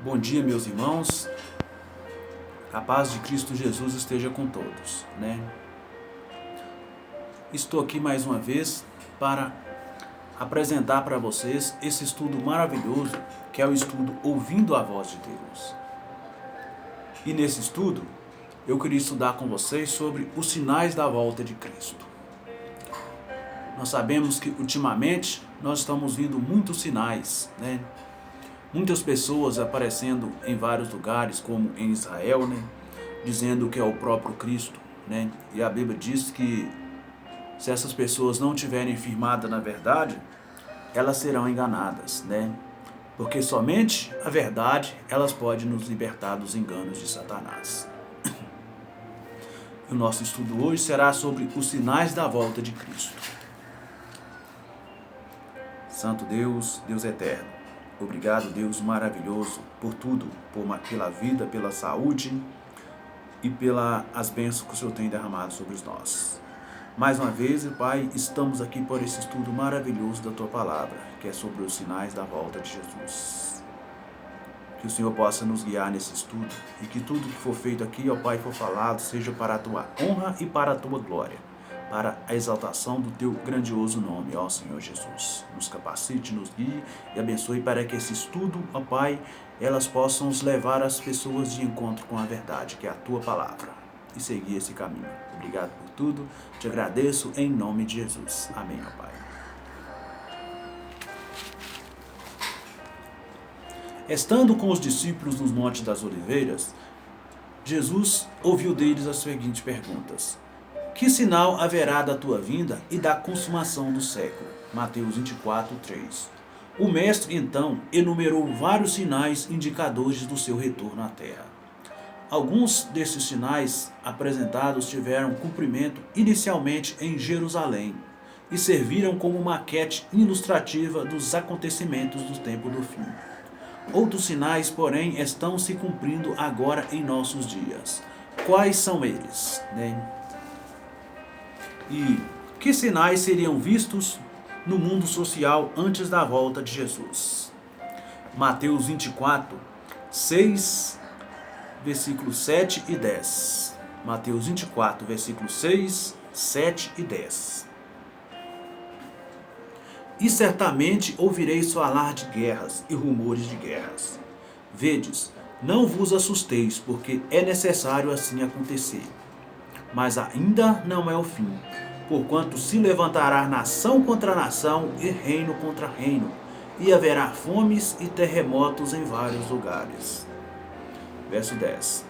Bom dia, meus irmãos. A paz de Cristo Jesus esteja com todos, né? Estou aqui mais uma vez para apresentar para vocês esse estudo maravilhoso, que é o estudo Ouvindo a Voz de Deus. E nesse estudo, eu queria estudar com vocês sobre os sinais da volta de Cristo. Nós sabemos que ultimamente nós estamos vendo muitos sinais, né? Muitas pessoas aparecendo em vários lugares, como em Israel, né? Dizendo que é o próprio Cristo, né? E a Bíblia diz que se essas pessoas não tiverem firmada na verdade, elas serão enganadas, né? Porque somente a verdade, elas podem nos libertar dos enganos de Satanás. O nosso estudo hoje será sobre os sinais da volta de Cristo. Santo Deus, Deus eterno, obrigado, Deus maravilhoso, por tudo, pela vida, pela saúde e pelas bênçãos que o Senhor tem derramado sobre nós. Mais uma vez, Pai, estamos aqui por esse estudo maravilhoso da Tua Palavra, que é sobre os sinais da volta de Jesus. Que o Senhor possa nos guiar nesse estudo e que tudo que for feito aqui, ó Pai, for falado, seja para a Tua honra e para a Tua glória, para a exaltação do Teu grandioso nome, ó Senhor Jesus. Nos capacite, nos guie e abençoe para que esse estudo, ó Pai, elas possam nos levar as pessoas de encontro com a verdade, que é a Tua Palavra, e seguir esse caminho. Obrigado por tudo, te agradeço em nome de Jesus. Amém, ó Pai. Estando com os discípulos nos Montes das Oliveiras, Jesus ouviu deles as seguintes perguntas: que sinal haverá da tua vinda e da consumação do século? Mateus 24, 3. O mestre, então, enumerou vários sinais indicadores do seu retorno à terra. Alguns desses sinais apresentados tiveram cumprimento inicialmente em Jerusalém e serviram como maquete ilustrativa dos acontecimentos do tempo do fim. Outros sinais, porém, estão se cumprindo agora em nossos dias. Quais são eles, né? E que sinais seriam vistos no mundo social antes da volta de Jesus? Mateus 24, 6, versículos 7 e 10. Mateus 24, versículos 6, 7 e 10. E certamente ouvireis falar de guerras e rumores de guerras. Vedes, não vos assusteis, porque é necessário assim acontecer. Mas ainda não é o fim, porquanto se levantará nação contra nação e reino contra reino, e haverá fomes e terremotos em vários lugares. Verso 10.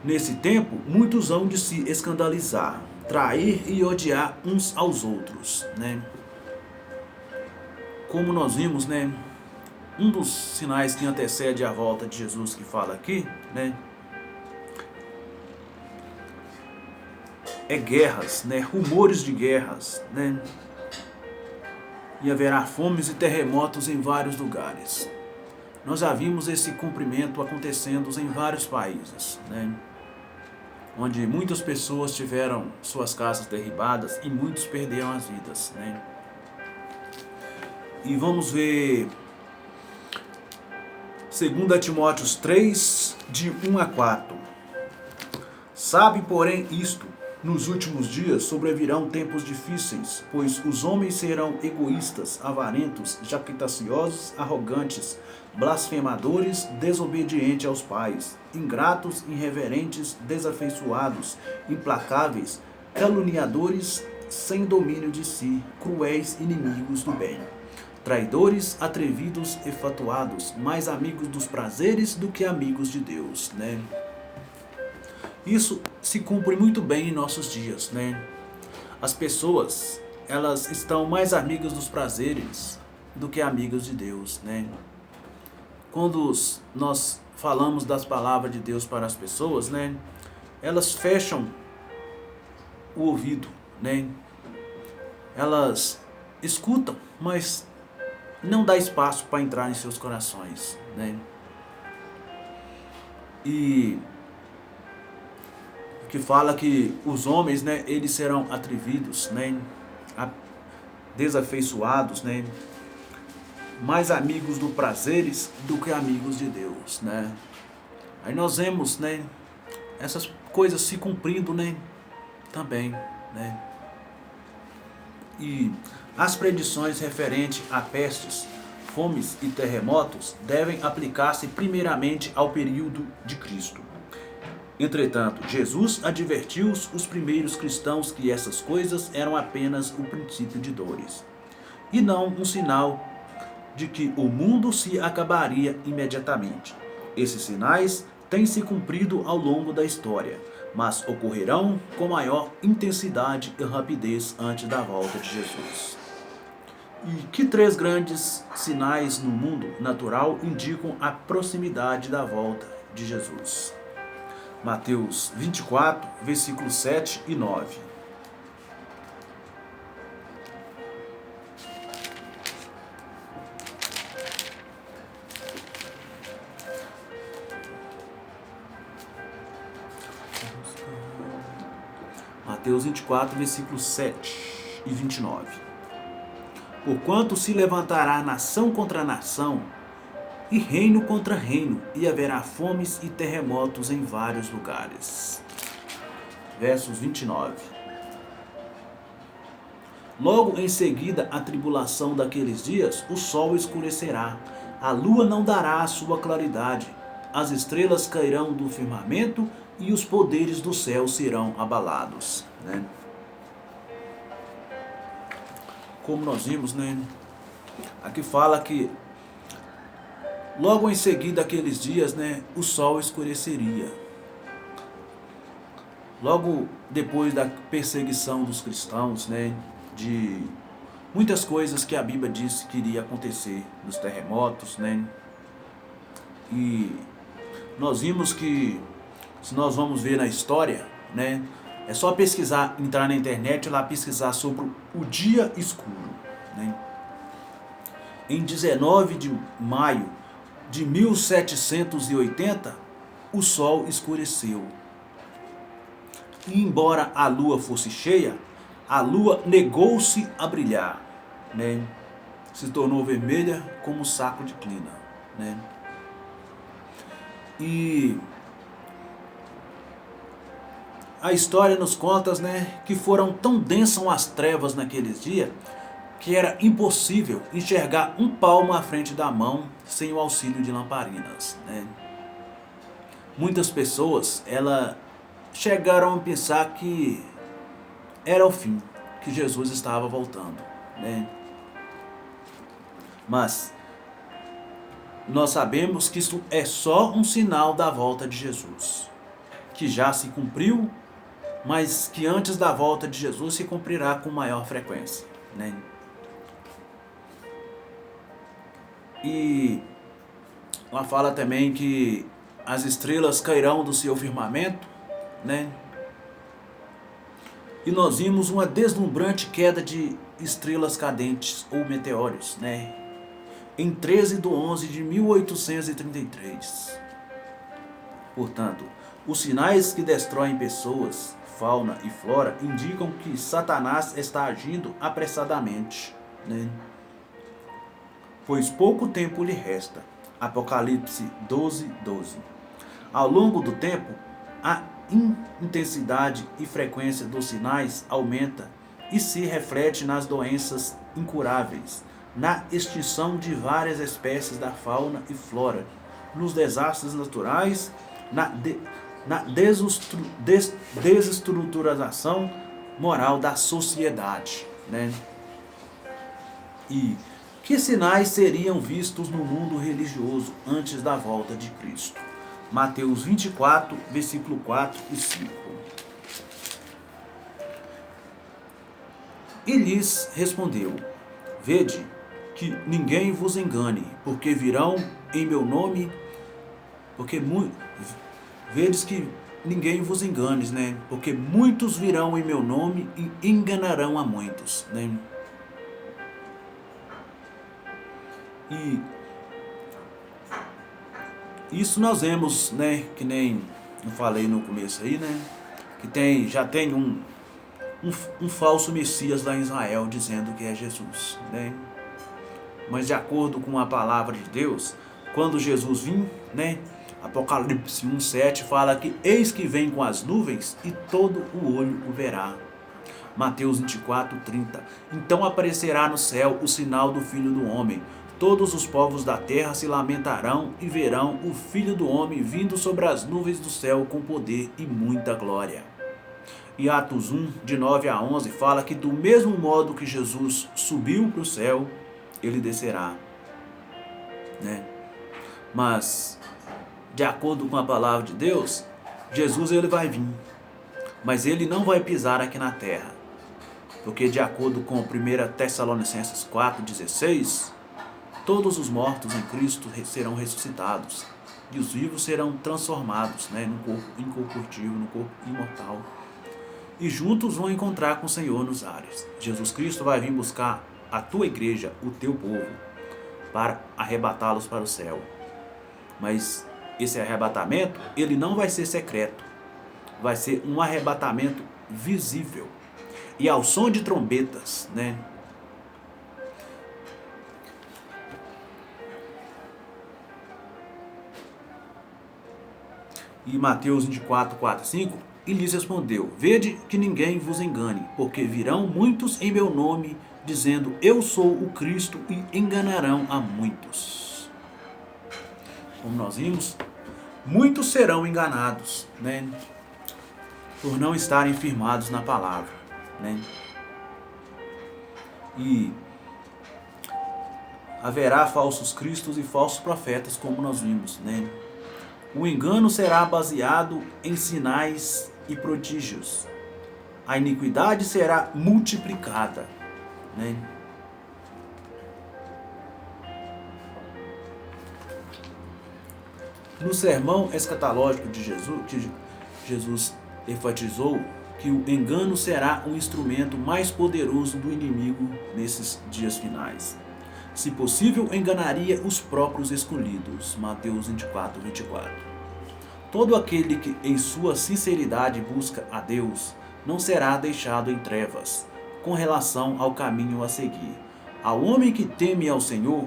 Nesse tempo, muitos hão de se escandalizar, trair e odiar uns aos outros, né? Como nós vimos, né? Um dos sinais que antecede a volta de Jesus que fala aqui, né? É guerras, né? Rumores de guerras, né? E haverá fomes e terremotos em vários lugares. Nós já vimos esse cumprimento acontecendo em vários países, né? Onde muitas pessoas tiveram suas casas derribadas e muitos perderam as vidas, né? E vamos ver 2 Timóteo 3, de 1 a 4. Sabe, porém, isto: nos últimos dias sobrevirão tempos difíceis, pois os homens serão egoístas, avarentos, jactanciosos, arrogantes, blasfemadores, desobedientes aos pais, ingratos, irreverentes, desafeiçoados, implacáveis, caluniadores, sem domínio de si, cruéis, inimigos do bem, traidores, atrevidos e fatuados, mais amigos dos prazeres do que amigos de Deus, né? Isso se cumpre muito bem em nossos dias, né? As pessoas, elas estão mais amigas dos prazeres do que amigas de Deus, né? Quando nós falamos das palavras de Deus para as pessoas, né? Elas fecham o ouvido, né? Elas escutam, mas não dá espaço para entrar em seus corações, né? E que fala que os homens, né, eles serão atrevidos, né, desafeiçoados, né, mais amigos do prazeres do que amigos de Deus, né? Aí nós vemos, né, essas coisas se cumprindo, né, também, né? E as predições referentes a pestes, fomes e terremotos devem aplicar-se primeiramente ao período de Cristo. Entretanto, Jesus advertiu os primeiros cristãos que essas coisas eram apenas o princípio de dores, e não um sinal de que o mundo se acabaria imediatamente. Esses sinais têm se cumprido ao longo da história, mas ocorrerão com maior intensidade e rapidez antes da volta de Jesus. E que três grandes sinais no mundo natural indicam a proximidade da volta de Jesus? Mateus 24, versículos 7 e 9. Mateus 24, versículos 7 e 29. Porquanto se levantará nação contra nação, e reino contra reino, e haverá fomes e terremotos em vários lugares. Versos 29. Logo em seguida à tribulação daqueles dias, o sol escurecerá, a lua não dará a sua claridade, as estrelas cairão do firmamento e os poderes do céu serão abalados, né? Como nós vimos, né? Aqui fala que logo em seguida aqueles dias, né, o sol escureceria. Logo depois da perseguição dos cristãos, né, de muitas coisas que a Bíblia disse que iria acontecer, dos terremotos, né? E nós vimos que, se nós vamos ver na história, né, é só pesquisar, entrar na internet e lá pesquisar sobre o dia escuro, né? Em 19 de maio de 1780, o sol escureceu. E embora a lua fosse cheia, a lua negou-se a brilhar, né? Se tornou vermelha como um saco de clina, né? E a história nos conta, né, que foram tão densas as trevas naqueles dias que era impossível enxergar um palmo à frente da mão sem o auxílio de lamparinas, né? Muitas pessoas, chegaram a pensar que era o fim, que Jesus estava voltando, né? Mas nós sabemos que isso é só um sinal da volta de Jesus, que já se cumpriu, mas que antes da volta de Jesus se cumprirá com maior frequência, né? E ela fala também que as estrelas cairão do seu firmamento, né? E nós vimos uma deslumbrante queda de estrelas cadentes ou meteoros, né, em 13/11 de 1833. Portanto, os sinais que destroem pessoas, fauna e flora indicam que Satanás está agindo apressadamente, né? Pois pouco tempo lhe resta. Apocalipse 12:12. Ao longo do tempo, a intensidade e frequência dos sinais aumenta e se reflete nas doenças incuráveis, na extinção de várias espécies da fauna e flora, nos desastres naturais, na desestruturação moral da sociedade, né? E que sinais seriam vistos no mundo religioso antes da volta de Cristo? Mateus 24, versículo 4 e 5. E lhes respondeu: Vede que ninguém vos engane, porque virão em meu nome, vedes que ninguém vos engane, né? Porque muitos virão em meu nome e enganarão a muitos, né? E isso nós vemos, né, que nem eu falei no começo aí, né, que já tem um falso Messias lá em Israel dizendo que é Jesus, né? mas de acordo com a palavra de Deus, quando Jesus vir, né? Apocalipse 1:7 fala que eis que vem com as nuvens e todo o olho o verá. Mateus 24:30. Então aparecerá no céu o sinal do Filho do Homem. Todos os povos da terra se lamentarão e verão o Filho do Homem vindo sobre as nuvens do céu com poder e muita glória. E Atos 1, de 9 a 11, fala que do mesmo modo que Jesus subiu para o céu, ele descerá. Né? Mas, de acordo com a palavra de Deus, Jesus ele vai vir. Mas ele não vai pisar aqui na terra. Porque de acordo com 1 Tessalonicenses 4,16, todos os mortos em Cristo serão ressuscitados. E os vivos serão transformados, né, num corpo incorruptível, num corpo imortal. E juntos vão encontrar com o Senhor nos ares. Jesus Cristo vai vir buscar a tua igreja, o teu povo, para arrebatá-los para o céu. Mas esse arrebatamento, ele não vai ser secreto. Vai ser um arrebatamento visível. E ao som de trombetas, né? E Mateus 24, 4 e 5, e lhes respondeu: Vede que ninguém vos engane, porque virão muitos em meu nome, dizendo, eu sou o Cristo, e enganarão a muitos. Como nós vimos, muitos serão enganados, né? Por não estarem firmados na palavra, né? E haverá falsos cristos e falsos profetas, como nós vimos, né? O engano será baseado em sinais e prodígios. A iniquidade será multiplicada, né? No sermão escatológico de Jesus, que Jesus enfatizou que o engano será um instrumento mais poderoso do inimigo nesses dias finais. Se possível, enganaria os próprios escolhidos. Mateus 24, 24. Todo aquele que em sua sinceridade busca a Deus não será deixado em trevas com relação ao caminho a seguir. Ao homem que teme ao Senhor,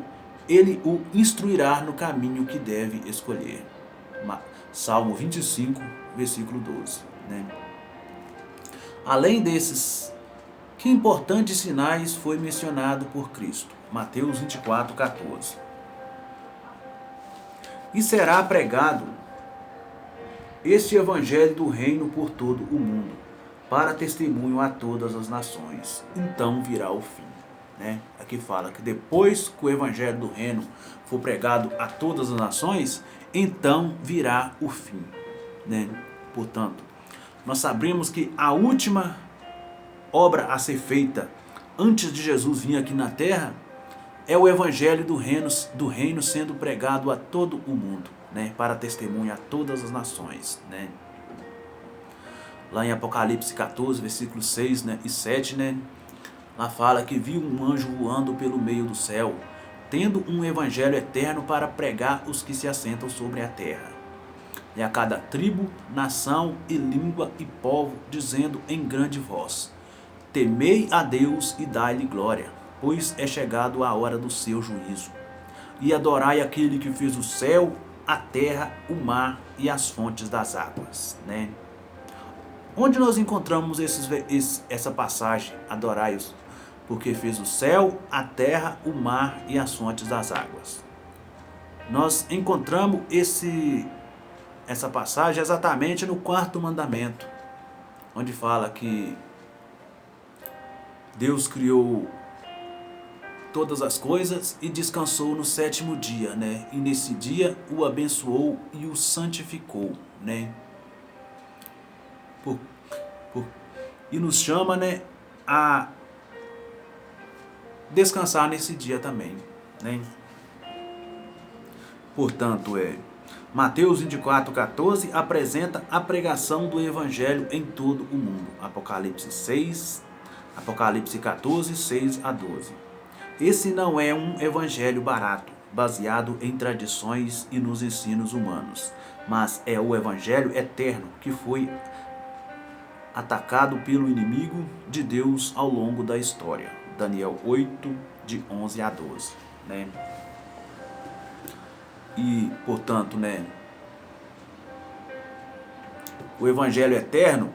ele o instruirá no caminho que deve escolher. Salmo 25, versículo 12. Né? Além desses, que importantes sinais foi mencionado por Cristo? Mateus 24, 14. E será pregado este evangelho do reino por todo o mundo, para testemunho a todas as nações. Então virá o fim. Né? Aqui fala que depois que o evangelho do reino for pregado a todas as nações, então virá o fim. Né? Portanto, nós sabemos que a última obra a ser feita antes de Jesus vir aqui na terra é o evangelho do reino sendo pregado a todo o mundo, né, para testemunho a todas as nações, né. Lá em Apocalipse 14, versículos 6, né, e 7, né, lá fala que viu um anjo voando pelo meio do céu, tendo um evangelho eterno para pregar os que se assentam sobre a terra. E a cada tribo, nação e língua e povo, dizendo em grande voz: temei a Deus e dai-lhe glória, pois é chegado a hora do seu juízo. E adorai aquele que fez o céu, a terra, o mar e as fontes das águas. Né? Onde nós encontramos essa passagem? Adorai-os, porque fez o céu, a terra, o mar e as fontes das águas. Nós encontramos essa passagem exatamente no 4º mandamento, onde fala que Deus criou todas as coisas e descansou no 7º dia, né? E nesse dia o abençoou e o santificou, né? E nos chama, né, a descansar nesse dia também, né? Portanto, Mateus 24, 14 apresenta a pregação do evangelho em todo o mundo. Apocalipse 14, 6 a 12. Esse não é um evangelho barato, baseado em tradições e nos ensinos humanos, mas é o evangelho eterno que foi atacado pelo inimigo de Deus ao longo da história. Daniel 8, de 11 a 12. né? E, portanto, né, o evangelho eterno,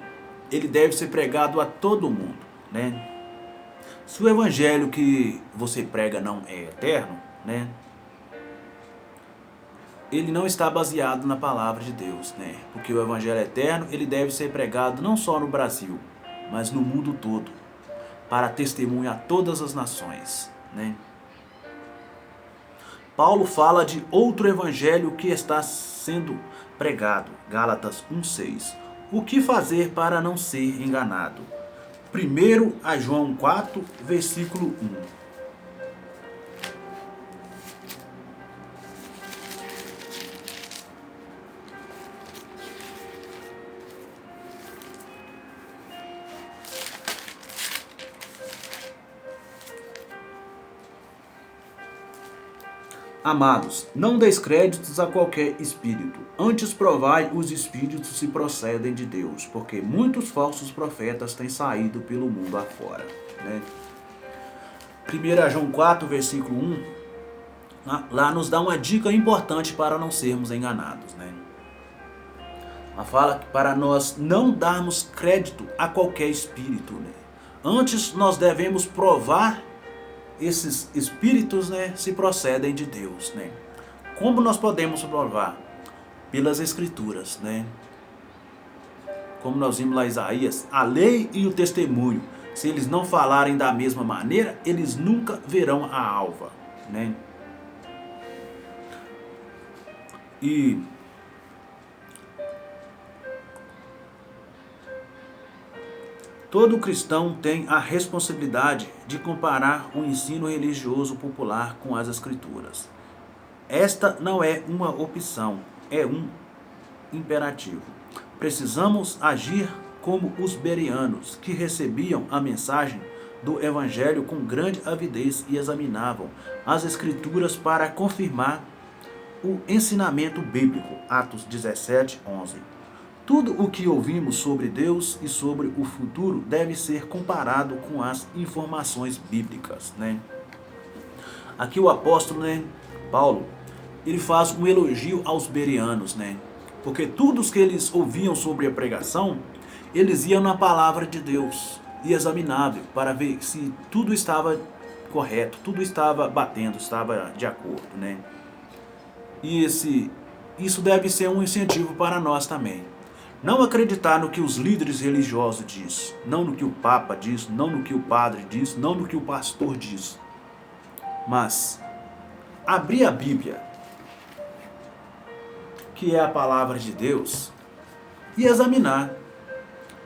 ele deve ser pregado a todo mundo, né? Se o evangelho que você prega não é eterno, né, ele não está baseado na palavra de Deus, né? Porque o evangelho eterno, ele deve ser pregado não só no Brasil, mas no mundo todo, para testemunho a todas as nações, né? Paulo fala de outro evangelho que está sendo pregado, Gálatas 1:6. O que fazer para não ser enganado? 1 a João 4, versículo 1. Amados, não deis créditos a qualquer espírito, antes provai os espíritos se procedem de Deus, porque muitos falsos profetas têm saído pelo mundo afora. Né? 1 João 4, versículo 1, lá nos dá uma dica importante para não sermos enganados. Né? Ela fala que para nós não darmos crédito a qualquer espírito. Né? Antes nós devemos provar esses espíritos, né, se procedem de Deus, né? Como nós podemos provar? Pelas escrituras, né? Como nós vimos lá em Isaías, a lei e o testemunho, se eles não falarem da mesma maneira, eles nunca verão a alva, né? E todo cristão tem a responsabilidade de comparar o ensino religioso popular com as escrituras. Esta não é uma opção, é um imperativo. Precisamos agir como os bereanos, que recebiam a mensagem do evangelho com grande avidez e examinavam as escrituras para confirmar o ensinamento bíblico. Atos 17, 11. Tudo o que ouvimos sobre Deus e sobre o futuro deve ser comparado com as informações bíblicas, né? Aqui o apóstolo, né, Paulo, ele faz um elogio aos bereanos, né? Porque tudo o que eles ouviam sobre a pregação, eles iam na palavra de Deus e examinavam para ver se tudo estava correto, tudo estava batendo, estava de acordo, né? E isso deve ser um incentivo para nós também. Não acreditar no que os líderes religiosos dizem, não no que o Papa diz, não no que o padre diz, não no que o pastor diz. Mas abrir a Bíblia, que é a palavra de Deus, e examinar.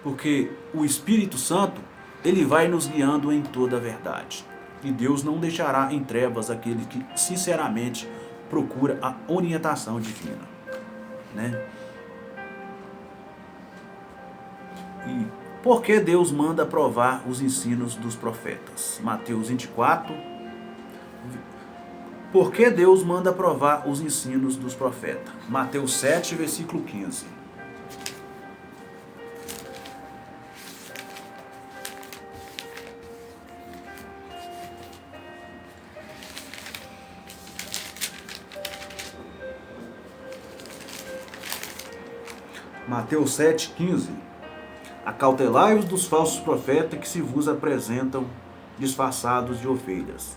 Porque o Espírito Santo, ele vai nos guiando em toda a verdade. E Deus não deixará em trevas aquele que sinceramente procura a orientação divina, né? E por que Deus manda provar os ensinos dos profetas? Mateus 24. Por que Deus manda provar os ensinos dos profetas? Mateus 7, versículo 15. Mateus 7, 15. Acautelai-vos dos falsos profetas que se vos apresentam disfarçados de ovelhas,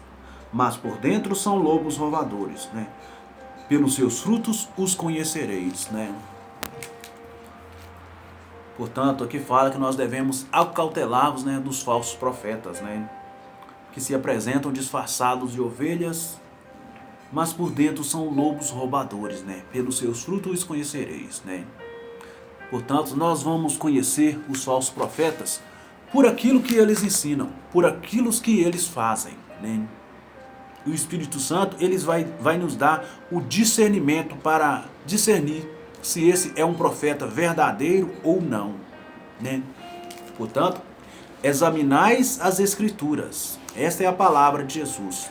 mas por dentro são lobos roubadores, né? Pelos seus frutos os conhecereis, né? Portanto, aqui fala que nós devemos acautelar-vos, né, dos falsos profetas, né? Que se apresentam disfarçados de ovelhas, mas por dentro são lobos roubadores, né? Pelos seus frutos os conhecereis, né? Portanto, nós vamos conhecer os falsos profetas por aquilo que eles ensinam, por aquilo que eles fazem, né? O Espírito Santo, vai nos dar o discernimento para discernir se esse é um profeta verdadeiro ou não, né? Portanto, examinais as Escrituras. Esta é a palavra de Jesus.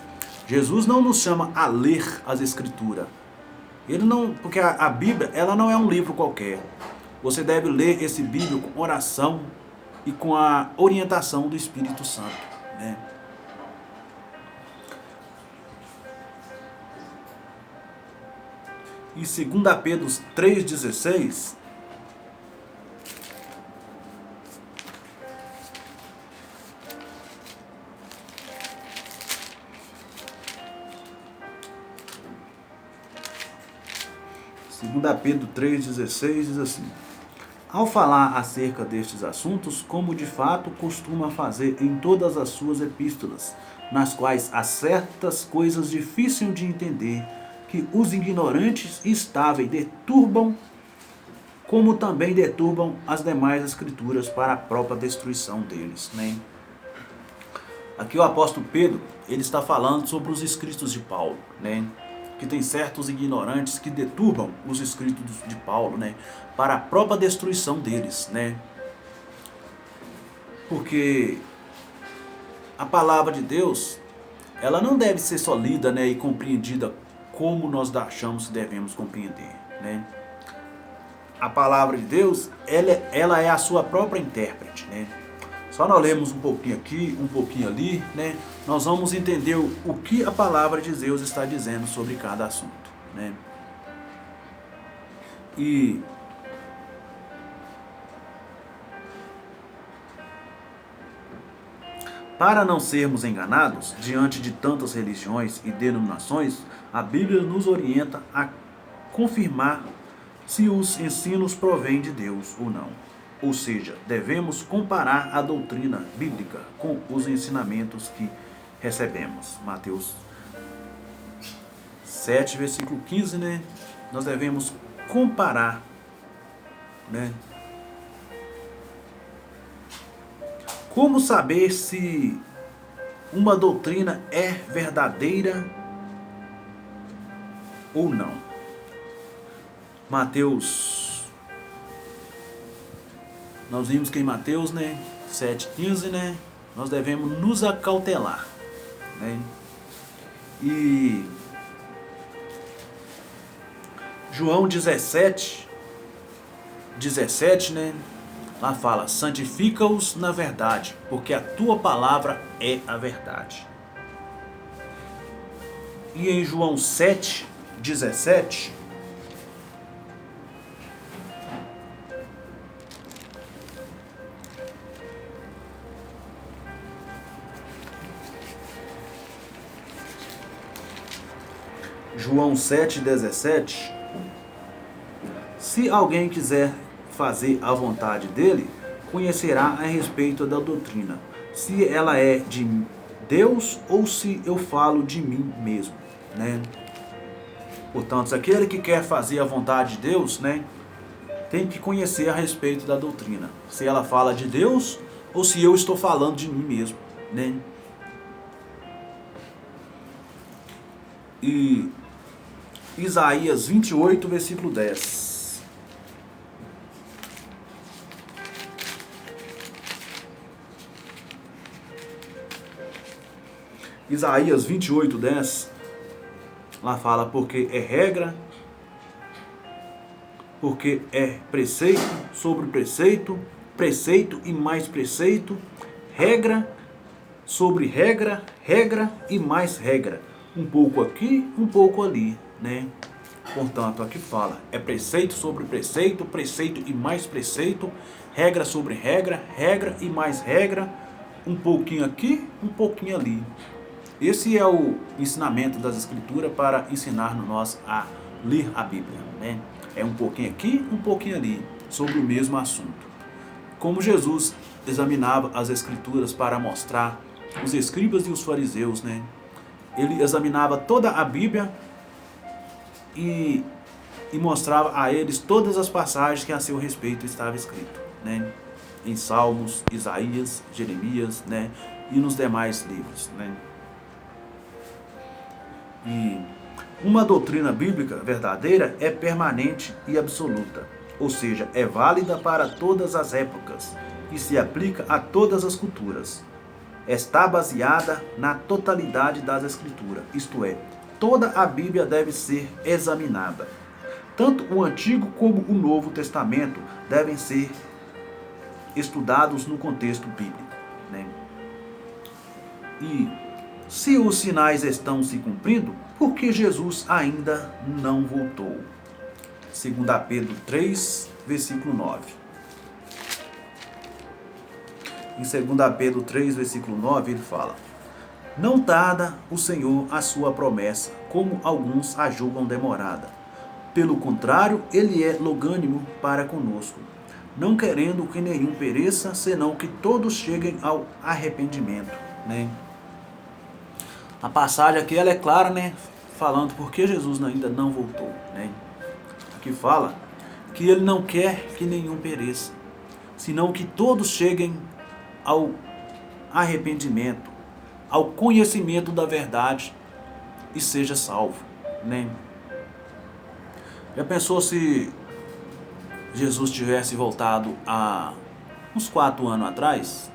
Jesus não nos chama a ler as Escrituras. Ele não, porque a Bíblia, ela não é um livro qualquer. Você deve ler esse Bíblia com oração e com a orientação do Espírito Santo, né? E 2 Pedro 3,16, Pedro 3,16 diz assim: ao falar acerca destes assuntos, como de fato costuma fazer em todas as suas epístolas, nas quais há certas coisas difíceis de entender, que os ignorantes e instáveis deturbam, como também deturbam as demais escrituras para a própria destruição deles. Né? Aqui o apóstolo Pedro, ele está falando sobre os escritos de Paulo, né? Que tem certos ignorantes que deturbam os escritos de Paulo, né? Para a própria destruição deles, né? Porque a palavra de Deus, ela não deve ser só lida, né, e compreendida como nós achamos que devemos compreender, né? A palavra de Deus, ela é a sua própria intérprete, né? Só nós lemos um pouquinho aqui, um pouquinho ali, né? Nós vamos entender o que a palavra de Deus está dizendo sobre cada assunto, né? E para não sermos enganados diante de tantas religiões e denominações, a Bíblia nos orienta a confirmar se os ensinos provêm de Deus ou não. Ou seja, devemos comparar a doutrina bíblica com os ensinamentos que recebemos. Mateus 7, versículo 15, né? Nós devemos comparar, né? Como saber se uma doutrina é verdadeira ou não? Nós vimos que em Mateus, né, 7,15, né, nós devemos nos acautelar, né? E João 17, né, lá fala: santifica-os na verdade, porque a tua palavra é a verdade. E em João 7, 17, João 7,17, se alguém quiser fazer a vontade dele, conhecerá a respeito da doutrina, se ela é de Deus ou se eu falo de mim mesmo, né? Portanto, aquele que quer fazer a vontade de Deus, né, tem que conhecer a respeito da doutrina, se ela fala de Deus ou se eu estou falando de mim mesmo, né? E Isaías 28, versículo 10. Isaías 28, 10. Lá fala: porque é regra, porque é preceito sobre preceito, preceito e mais preceito, regra sobre regra, regra e mais regra. Um pouco aqui, um pouco ali, né? Portanto, aqui fala: é preceito sobre preceito, preceito e mais preceito, regra sobre regra, regra e mais regra, um pouquinho aqui, um pouquinho ali. Esse é o ensinamento das Escrituras para ensinar-nos nós a ler a Bíblia, né? É um pouquinho aqui, um pouquinho ali, sobre o mesmo assunto. Como Jesus examinava as Escrituras para mostrar os escribas e os fariseus, né? Ele examinava toda a Bíblia e mostrava a eles todas as passagens que a seu respeito estava escrito, né? Em Salmos, Isaías, Jeremias, né? E nos demais livros, né? E uma doutrina bíblica verdadeira é permanente e absoluta, ou seja, é válida para todas as épocas e se aplica a todas as culturas. Está baseada na totalidade das Escrituras, isto é, toda a Bíblia deve ser examinada. Tanto o Antigo como o Novo Testamento devem ser estudados no contexto bíblico, né? E se os sinais estão se cumprindo, por que Jesus ainda não voltou? 2 Pedro 3, versículo 9. Em 2 Pedro 3, versículo 9, ele fala: não tarda o Senhor a sua promessa, como alguns a julgam demorada. Pelo contrário, ele é longânimo para conosco, não querendo que nenhum pereça, senão que todos cheguem ao arrependimento. Né? A passagem aqui ela é clara, né? Falando porque Jesus ainda não voltou. Né? Aqui fala que ele não quer que nenhum pereça, senão que todos cheguem ao arrependimento, ao conhecimento da verdade e seja salvo. Né? Já pensou se Jesus tivesse voltado há uns 4 anos atrás?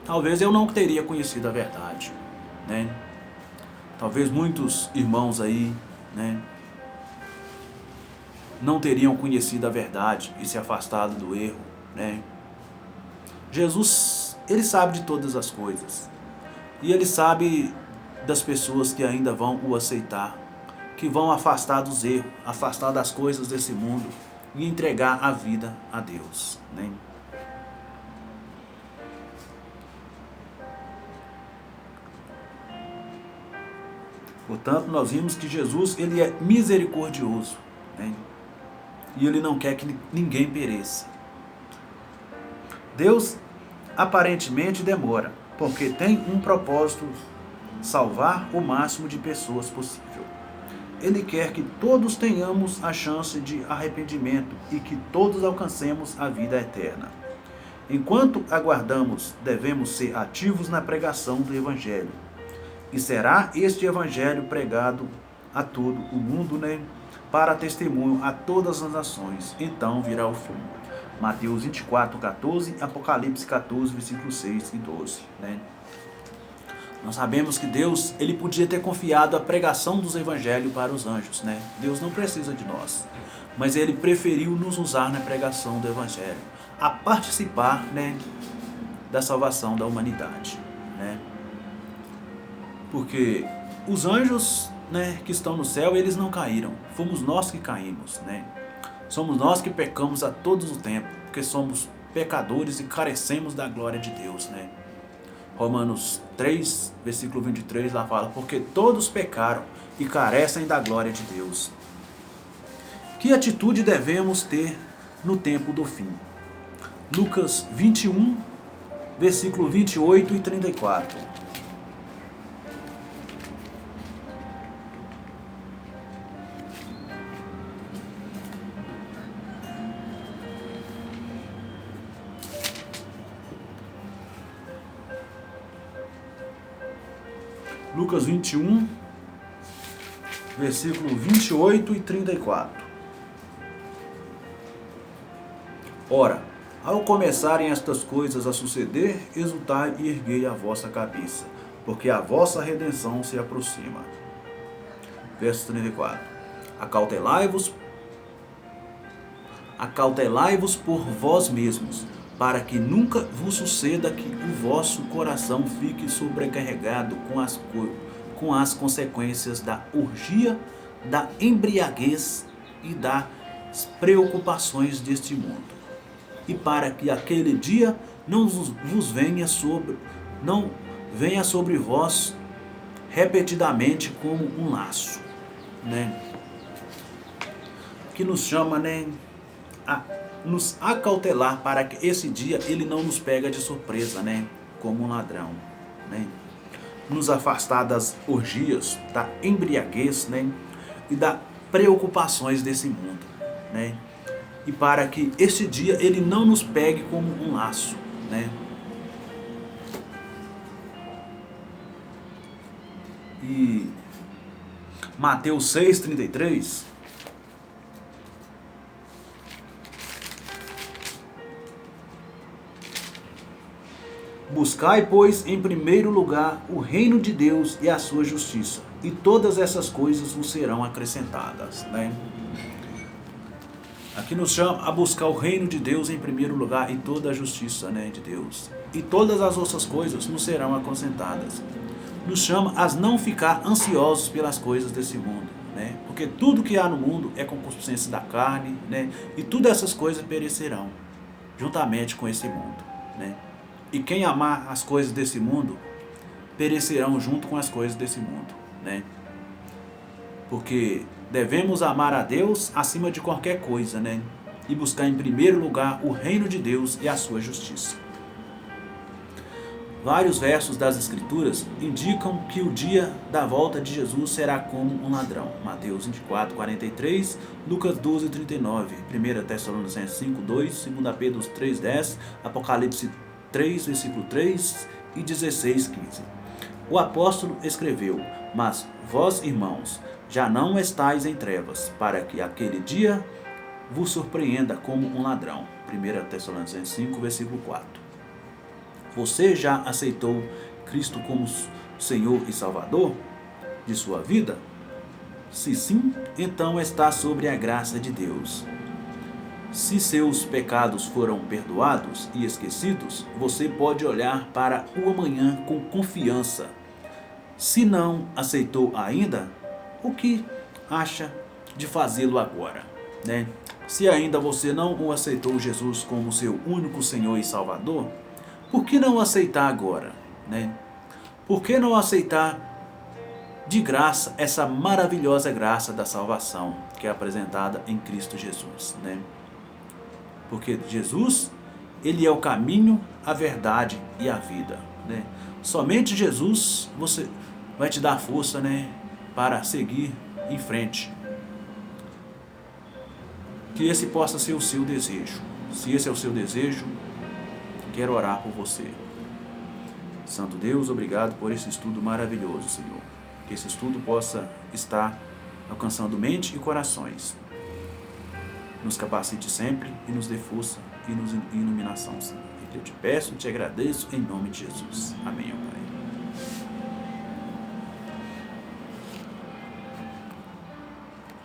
Talvez eu não teria conhecido a verdade. Né? Talvez muitos irmãos aí, né, não teriam conhecido a verdade e se afastado do erro. Né? Jesus, ele sabe de todas as coisas. E ele sabe das pessoas que ainda vão o aceitar, que vão afastar dos erros, afastar das coisas desse mundo e entregar a vida a Deus. Né? Portanto, nós vimos que Jesus, ele é misericordioso. Né? E ele não quer que ninguém pereça. Deus aparentemente demora, porque tem um propósito: salvar o máximo de pessoas possível. Ele quer que todos tenhamos a chance de arrependimento e que todos alcancemos a vida eterna. Enquanto aguardamos, devemos ser ativos na pregação do Evangelho. E será este Evangelho pregado a todo o mundo, né, para testemunho a todas as nações. Então virá o fim. Mateus 24, 14, Apocalipse 14, versículos 6 e 12. Né? Nós sabemos que Deus, ele podia ter confiado a pregação dos evangelhos para os anjos. Né? Deus não precisa de nós, mas ele preferiu nos usar na pregação do evangelho, a participar, né, da salvação da humanidade. Né? Porque os anjos, né, que estão no céu, eles não caíram. Fomos nós que caímos. Né? Somos nós que pecamos a todos os tempos, porque somos pecadores e carecemos da glória de Deus. Né? Romanos 3, versículo 23, lá fala: porque todos pecaram e carecem da glória de Deus. Que atitude devemos ter no tempo do fim? Lucas 21, versículo 28 e 34. Lucas 21, versículo 28 e 34. Ora, ao começarem estas coisas a suceder, exultai e erguei a vossa cabeça, porque a vossa redenção se aproxima. Verso 34. Acautelai-vos por vós mesmos, para que nunca vos suceda que o vosso coração fique sobrecarregado com as consequências da orgia, da embriaguez e das preocupações deste mundo. E para que aquele dia não venha sobre vós repetidamente como um laço. Né? Que nos chama, né, a nos acautelar para que esse dia ele não nos pega de surpresa, né, como um ladrão. Né? Nos afastar das orgias, da embriaguez, né, e das preocupações desse mundo. Né? E para que esse dia ele não nos pegue como um laço. Né? E Mateus 6, 33... Buscai, pois, em primeiro lugar o reino de Deus e a sua justiça, e todas essas coisas vos serão acrescentadas. Né? Aqui nos chama a buscar o reino de Deus em primeiro lugar e toda a justiça, né, de Deus. E todas as outras coisas nos serão acrescentadas. Nos chama a não ficar ansiosos pelas coisas desse mundo, né? Porque tudo que há no mundo é concupiscência da carne, né? E todas essas coisas perecerão, juntamente com esse mundo, né? E quem amar as coisas desse mundo, perecerão junto com as coisas desse mundo, né? Porque devemos amar a Deus acima de qualquer coisa, né? E buscar em primeiro lugar o reino de Deus e a sua justiça. Vários versos das Escrituras indicam que o dia da volta de Jesus será como um ladrão. Mateus 24, 43, Lucas 12, 39, 1 Tessalonicenses 5, 2, 2 Pedro 3, 10, Apocalipse 3, versículo 3 e 16, 15. O apóstolo escreveu: mas vós, irmãos, já não estáis em trevas, para que aquele dia vos surpreenda como um ladrão. 1 Tessalonicenses 5, versículo 4. Você já aceitou Cristo como Senhor e Salvador de sua vida? Se sim, então está sobre a graça de Deus. Se seus pecados foram perdoados e esquecidos, você pode olhar para o amanhã com confiança. Se não aceitou ainda, o que acha de fazê-lo agora, né? Se ainda você não o aceitou Jesus como seu único Senhor e Salvador, por que não aceitar agora, né? Por que não aceitar de graça essa maravilhosa graça da salvação que é apresentada em Cristo Jesus, né? Porque Jesus, Ele é o caminho, a verdade e a vida, né? Somente Jesus você vai te dar força, né, para seguir em frente. Que esse possa ser o seu desejo. Se esse é o seu desejo, quero orar por você. Santo Deus, obrigado por esse estudo maravilhoso, Senhor. Que esse estudo possa estar alcançando mente e corações. Nos capacite sempre e nos dê força e nos iluminação, Senhor. Eu te peço e te agradeço em nome de Jesus. Amém, Pai.